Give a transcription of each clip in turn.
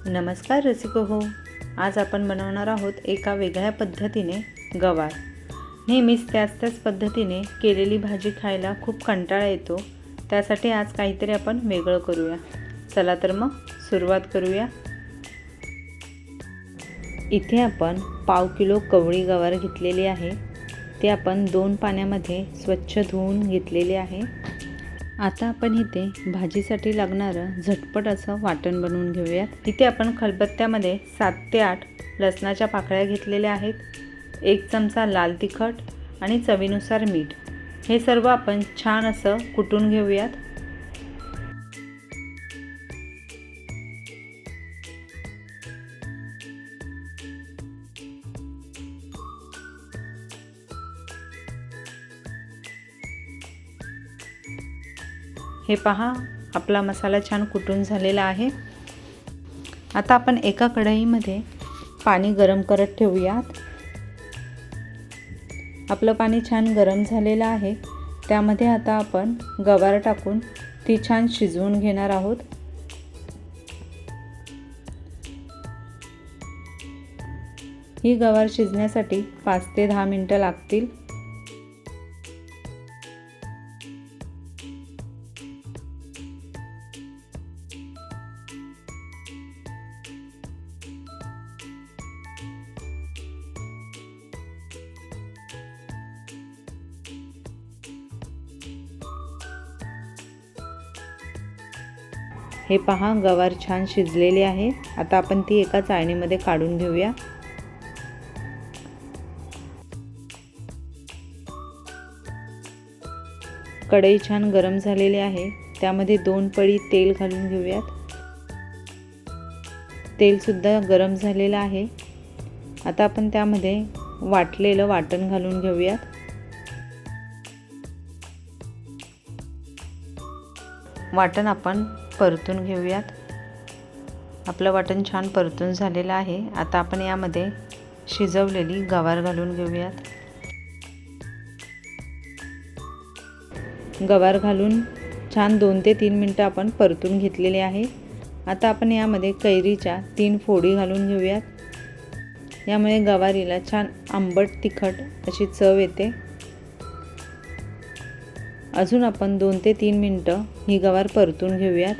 नमस्कार रसिको हो. आज आपण बनवणार आहोत एका वेगळ्या पद्धतीने गवार. नेहमीच त्याच पद्धतीने केलेली भाजी खायला खूप कंटाळा येतो. त्यासाठी आज काहीतरी आपण वेगळं करूया. चला तर मग सुरुवात करूया. इथे आपण पाव किलो कवळी गवार घेतलेली आहे. ते आपण 2 पाण्यामध्ये स्वच्छ धुवून घेतलेले आहे. आता आपण इथे भाजीसाठी लागणारं झटपट असं वाटण बनवून घेऊयात. इथे आपण खलबत्त्यामध्ये 7 ते 8 लसणाच्या पाकळ्या घेतलेल्या आहेत. 1 चमचा लाल तिखट आणि चवीनुसार मीठ. हे सर्व आपण छान असं कुटून घेऊयात. हे पहा, आपला मसाला छान कुटून झालेला आहे. आता आपण एका कढईमध्ये पाणी गरम करत ठेवूयात. आपलं पाणी छान गरम झालेलं आहे. त्यामध्ये आता आपण गवार टाकून ती छान शिजवून घेणार आहोत. ही गवार शिजण्यासाठी 5 ते 10 मिनिटं लागतील. हे पहा, गवार छान शिजलेली आहे. आता आपण ती एका चाळणीमध्ये काढून घेऊया. कढई छान गरम झालेली आहे. त्यामध्ये 2 पळी तेल घालून घेऊयात. तेल सुद्धा गरम झालेलं आहे. आता आपण त्यामध्ये वाटलेलं वाटण घालून घेऊयात. वाटण आपण परतून घेऊयात. आपलं वाटण छान परतून झालेलं आहे. आता आपण यामध्ये शिजवलेली गवार घालून घेऊयात. गवार घालून छान 2 ते 3 मिनिटं आपण परतून घेतलेले आहे. आता आपण यामध्ये कैरीच्या 3 फोडी घालून घेऊयात. यामुळे गवारीला छान आंबट तिखट अशी चव येते. अजून आपण 2 ते 3 मिनिटं ही गवार परतून घेऊयात.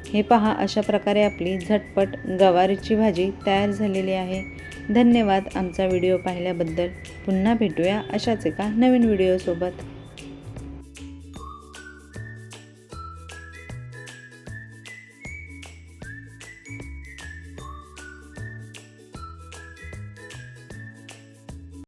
हे पहा, अशा प्रकारे आपली झटपट गवारीची भाजी तयार झालेली आहे. धन्यवाद आमचा व्हिडिओ पाहिल्याबद्दल. पुन्हा भेटूया अशाच एका नवीन व्हिडिओसोबत.